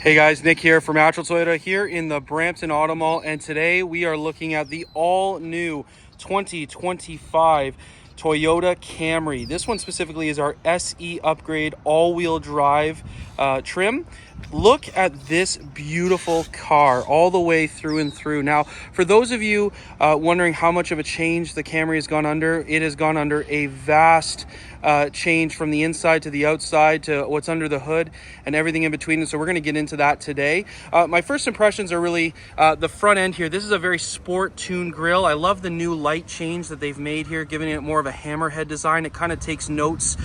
Hey guys, Nick here from Natural Toyota here in the Brampton Auto Mall, and today we are looking at the all-new 2025 Toyota Camry. This one specifically is our SE upgrade all-wheel drive trim. Look at this beautiful car all the way through and through. Now, for those of you wondering how much of a change the Camry has gone under, it has gone under a vast change from the inside to the outside to what's under the hood and everything in between. And so we're going to get into that today. My first impressions are really the front end here. This is a very sport tuned grille. I love the new light change that they've made here, giving it more of a hammerhead design. It kind of takes notes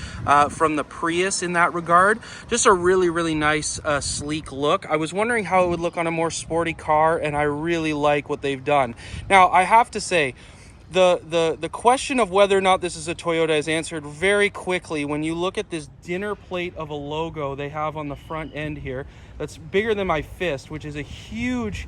from the Prius in that regard. Just a really nice sleek look. I was wondering how it would look on a more sporty car, and I really like what they've done. Now, I have to say, the question of whether or not this is a Toyota is answered very quickly when you look at this dinner plate of a logo they have on the front end here that's bigger than my fist, which is a huge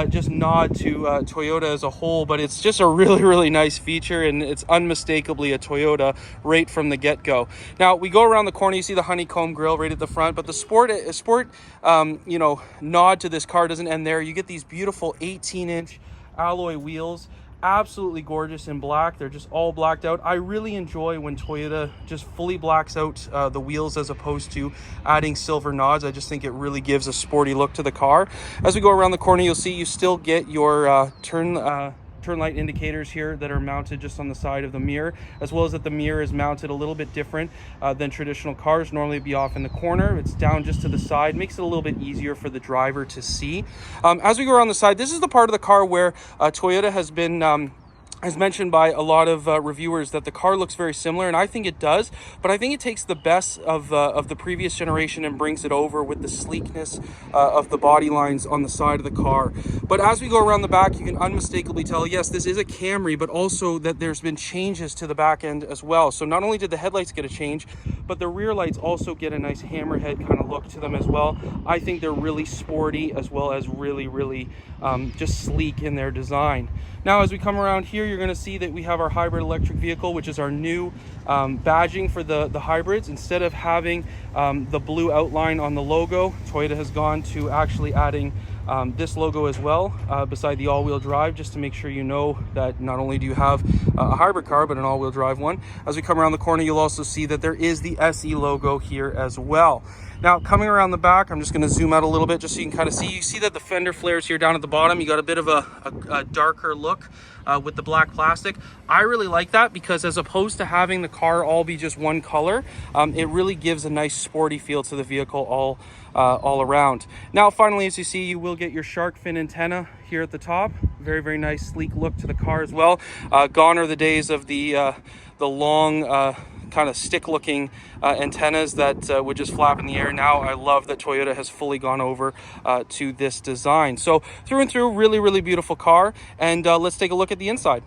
just nod to Toyota as a whole, but it's just a really nice feature, and it's unmistakably a Toyota right from the get-go. Now, we go around the corner, you see the honeycomb grille right at the front, but the sport nod to this car doesn't end there. You get these beautiful 18-inch alloy wheels, absolutely gorgeous in black. They're just all blacked out. I really enjoy when Toyota just fully blacks out the wheels as opposed to adding silver nods. I just think it really gives a sporty look to the car. As we go around the corner, you'll see you still get your turn light indicators here that are mounted just on the side of the mirror, as well as that the mirror is mounted a little bit different than traditional cars. Normally it'd be off in the corner. It's down just to the side, makes it a little bit easier for the driver to see. As we go around the side, this is the part of the car where Toyota has been as mentioned by a lot of reviewers that the car looks very similar, and I think it does, but I think it takes the best of the previous generation and brings it over with the sleekness of the body lines on the side of the car. But as we go around the back, you can unmistakably tell, yes, this is a Camry, but also that there's been changes to the back end as well. So not only did the headlights get a change, but the rear lights also get a nice hammerhead kind of look to them as well. I think they're really sporty as well as really just sleek in their design. Now, as we come around here, you're going to see that we have our hybrid electric vehicle, which is our new badging for the hybrids. Instead of having the blue outline on the logo, Toyota has gone to actually adding this logo as well beside the all-wheel drive, just to make sure you know that not only do you have a hybrid car, but an all-wheel drive one. As we come around the corner, you'll also see that there is the SE logo here as well. Now, coming around the back, I'm just going to zoom out a little bit just so you can kind of see. You see that the fender flares here down at the bottom. You got a bit of a darker look with the black plastic. I really like that because as opposed to having the car all be just one color, it really gives a nice sporty feel to the vehicle all around. Now, finally, as you see, you will get your shark fin antenna here at the top. Very nice, sleek look to the car as well. Gone are the days of the long kind of stick looking antennas that would just flap in the air. Now I love that Toyota has fully gone over to this design. So through and through, really beautiful car. And let's take a look at the inside.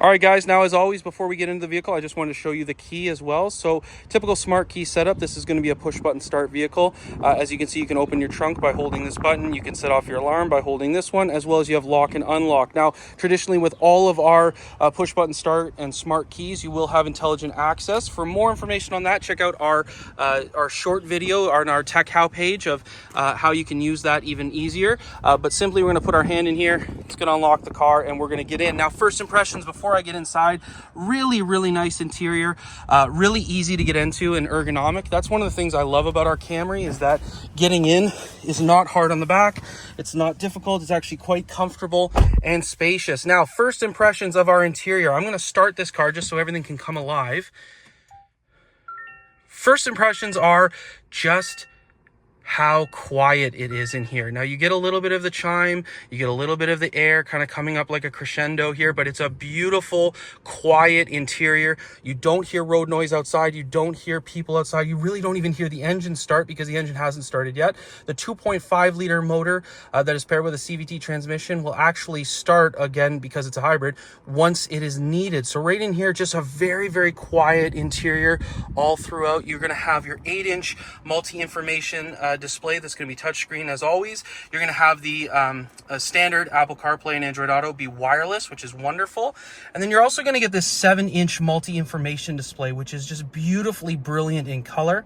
All right, guys, now as always, before we get into the vehicle, I just wanted to show you the key as well. So typical smart key setup. This is going to be a push button start vehicle. As you can see, you can open your trunk by holding this button. You can set off your alarm by holding this one, as well as you have lock and unlock. Now, traditionally with all of our push button start and smart keys, you will have intelligent access. For more information on that, check out our short video on our Tech How page of how you can use that even easier. But simply, we're going to put our hand in here. It's going to unlock the car, and we're going to get in. Now, first impressions before I get inside, really nice interior, really easy to get into and ergonomic. That's one of the things I love about our Camry, is that getting in is not hard on the back. It's not difficult. It's actually quite comfortable and spacious. Now, first impressions of our interior. I'm going to start this car just so everything can come alive. First impressions are just how quiet it is in here. Now, you get a little bit of the chime, you get a little bit of the air kind of coming up like a crescendo here, but it's a beautiful, quiet interior. You don't hear road noise outside. You don't hear people outside. You really don't even hear the engine start because the engine hasn't started yet. The 2.5 liter motor that is paired with a CVT transmission will actually start again, because it's a hybrid, once it is needed. So right in here, just a very quiet interior all throughout. You're going to have your 8-inch multi-information display that's going to be touchscreen as always. You're going to have the standard Apple CarPlay and Android Auto be wireless, which is wonderful. And then you're also going to get this 7-inch multi-information display, which is just beautifully brilliant in color.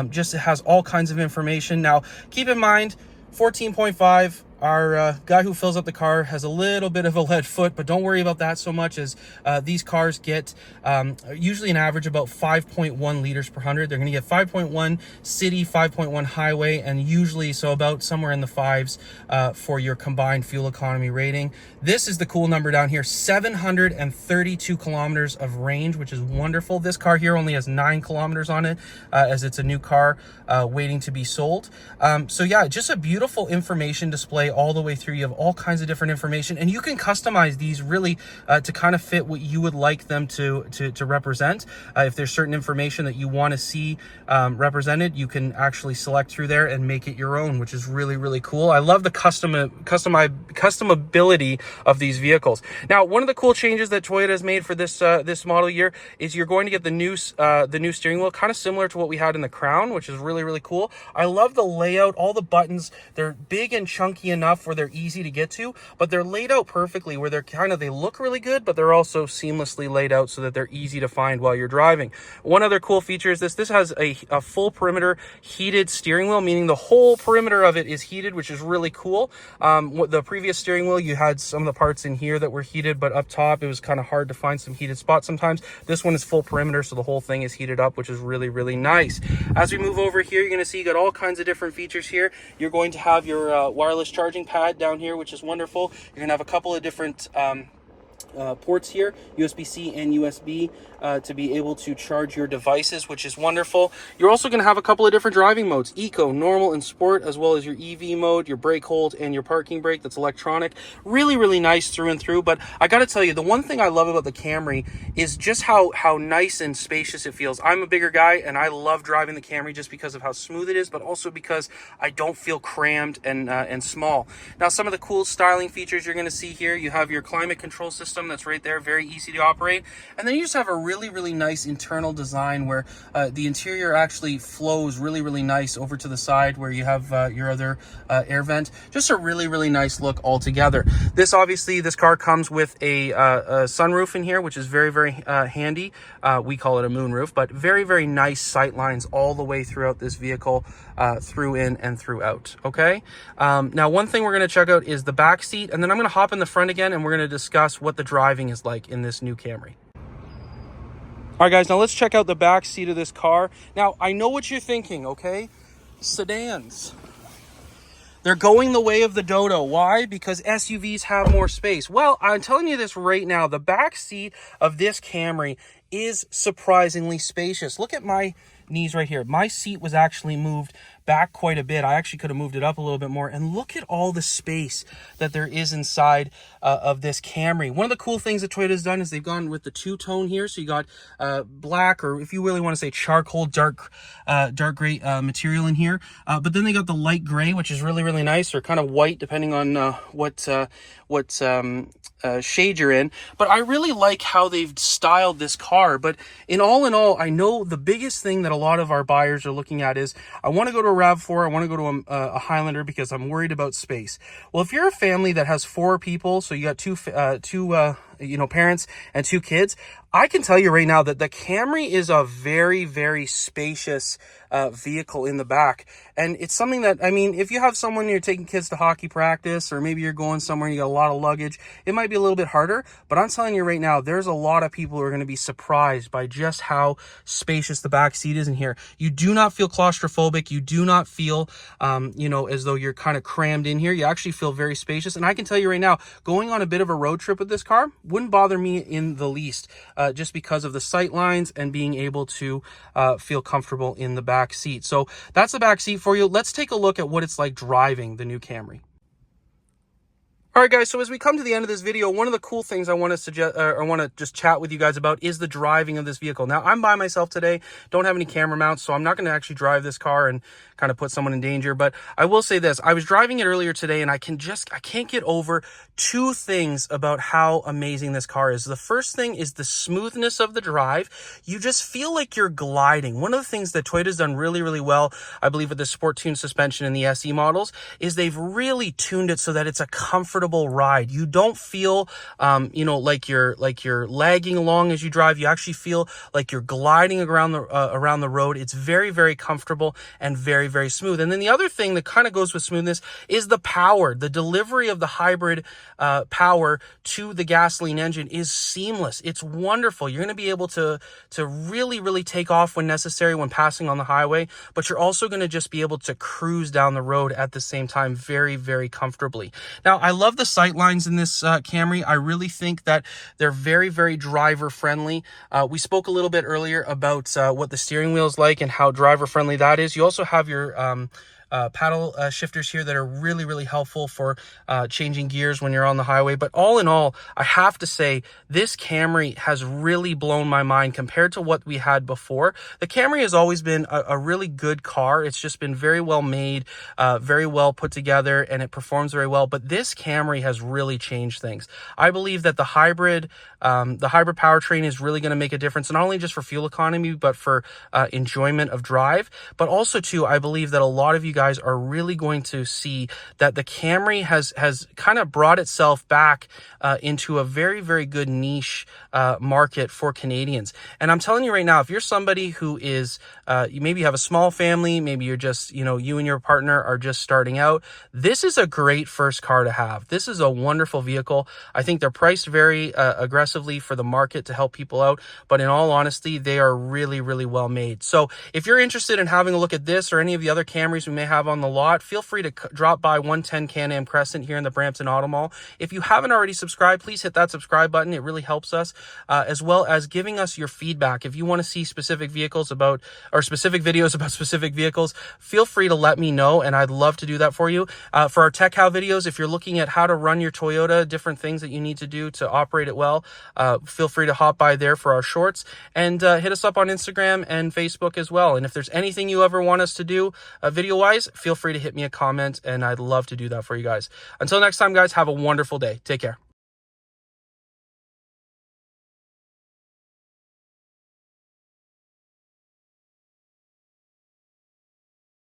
Just it has all kinds of information. Now, keep in mind, 14.5, our guy who fills up the car has a little bit of a lead foot, but don't worry about that so much, as these cars get usually an average about 5.1 liters per 100. They're going to get 5.1 city, 5.1 highway, and usually so about somewhere in the 5s for your combined fuel economy rating. This is the cool number down here, 732 kilometers of range, which is wonderful. This car here only has 9 kilometers on it, as it's a new car waiting to be sold. So yeah, just a beautiful information display all the way through. You have all kinds of different information, and you can customize these really to kind of fit what you would like them to represent. If there's certain information that you want to see represented, you can actually select through there and make it your own, which is really, really cool. I love the customability of these vehicles. Now, one of the cool changes that Toyota has made for this this model year is you're going to get the new steering wheel, kind of similar to what we had in the Crown, which is really, really cool. I love the layout. All the buttons, they're big and chunky enough where they're easy to get to, but they're laid out perfectly where they look really good, but they're also seamlessly laid out so that they're easy to find while you're driving. One other cool feature is this has a full perimeter heated steering wheel, meaning the whole perimeter of it is heated, which is really cool. The previous steering wheel, you had some of the parts in here that were heated, but up top it was kind of hard to find some heated spots sometimes. This one is full perimeter, so the whole thing is heated up, which is really, really nice. As we move over here, you're going to see you got all kinds of different features here. You're going to have your wireless charging pad down here, which is wonderful. You're gonna have a couple of different ports here, USB-C and USB, to be able to charge your devices, which is wonderful. You're also going to have a couple of different driving modes, Eco, Normal, and Sport, as well as your EV mode, your brake hold, and your parking brake that's electronic. Really, really nice through and through. But I got to tell you, the one thing I love about the Camry is just how nice and spacious it feels. I'm a bigger guy, and I love driving the Camry just because of how smooth it is, but also because I don't feel crammed and small. Now, some of the cool styling features you're going to see here, you have your climate control system that's right there, very easy to operate. And then you just have a really, really nice internal design where the interior actually flows really, really nice over to the side where you have your other air vent. Just a really, really nice look altogether. This car comes with a sunroof in here, which is very, very handy. We call it a moonroof, but very, very nice sight lines all the way throughout this vehicle, through in and throughout. Okay. Now, one thing we're going to check out is the back seat, and then I'm going to hop in the front again, and we're going to discuss what the driving is like in this new Camry. All right, guys, now let's check out the back seat of this car. Now, I know what you're thinking, okay? Sedans. They're going the way of the dodo. Why? Because SUVs have more space. Well, I'm telling you this right now. The back seat of this Camry is surprisingly spacious. Look at my knees right here. My seat was actually moved back quite a bit. I actually could have moved it up a little bit more. And look at all the space that there is inside of this Camry. One of the cool things that Toyota's done is they've gone with the two-tone here. So you got black, or if you really want to say charcoal, dark gray material in here. But then they got the light gray, which is really, really nice, or kind of white, depending on what shade you're in. But I really like how they've styled this car. But in all, I know the biggest thing that a lot of our buyers are looking at is, I want to go to a RAV4, I want to go to a Highlander because I'm worried about space. Well, if you're a family that has 4 people, so you got two parents and 2 kids, I can tell you right now that the Camry is a very, very spacious vehicle in the back. And it's something that, I mean, if you have someone, you're taking kids to hockey practice, or maybe you're going somewhere and you got a lot of luggage, it might be a little bit harder. But I'm telling you right now, there's a lot of people who are going to be surprised by just how spacious the back seat is in here. You do not feel claustrophobic. You do not feel, as though you're kind of crammed in here. You actually feel very spacious. And I can tell you right now, going on a bit of a road trip with this car wouldn't bother me in the least, just because of the sight lines and being able to feel comfortable in the back seat. So that's the back seat for you. Let's take a look at what it's like driving the new Camry. All right, guys, so as we come to the end of this video, one of the cool things I want to suggest, I want to just chat with you guys about is the driving of this vehicle. Now, I'm by myself today, don't have any camera mounts, so I'm not going to actually drive this car and kind of put someone in danger. But I will say this, I was driving it earlier today and I can't get over two things about how amazing this car is. The first thing is the smoothness of the drive. You just feel like you're gliding. One of the things that Toyota's done really, really well, I believe with the Sport Tune suspension in the SE models, is they've really tuned it so that it's a comfortable ride. You don't feel, like you're lagging along as you drive. You actually feel like you're gliding around the road. It's very, very comfortable and very, very smooth. And then the other thing that kind of goes with smoothness is the power. The delivery of the hybrid power to the gasoline engine is seamless. It's wonderful. You're going to be able to really, really take off when necessary when passing on the highway, but you're also going to just be able to cruise down the road at the same time very, very comfortably. Now, I love the sight lines in this Camry. I really think that they're very, very driver friendly. We spoke a little bit earlier about what the steering wheel is like and how driver friendly that is. You also have your paddle shifters here that are really, really helpful for changing gears when you're on the highway. But all in all, I have to say this Camry has really blown my mind compared to what we had before. The Camry has always been a really good car. It's just been very well made, very well put together, and it performs very well. But this Camry has really changed things. I believe that the hybrid powertrain is really going to make a difference, not only just for fuel economy, but for enjoyment of drive. But also too, I believe that a lot of you guys are really going to see that the Camry has kind of brought itself back into a very, very good niche market for Canadians. And I'm telling you right now, if you're somebody who is, you maybe have a small family, maybe you're just, you and your partner are just starting out, this is a great first car to have. This is a wonderful vehicle. I think they're priced very aggressively for the market to help people out, but in all honesty, they are really, really well made. So if you're interested in having a look at this or any of the other Camrys we may have on the lot, feel free to drop by 110 Can-Am Crescent here in the Brampton Auto Mall. If you haven't already subscribed, please hit that subscribe button. It really helps us, as well as giving us your feedback. If you want to see specific vehicles specific videos about specific vehicles, feel free to let me know, and I'd love to do that for you. For our Tech How videos, if you're looking at how to run your Toyota, different things that you need to do to operate it well, feel free to hop by there for our shorts, and hit us up on Instagram and Facebook as well. And if there's anything you ever want us to do video-wise, feel free to hit me a comment, and I'd love to do that for you guys. Until next time, guys, have a wonderful day. Take care.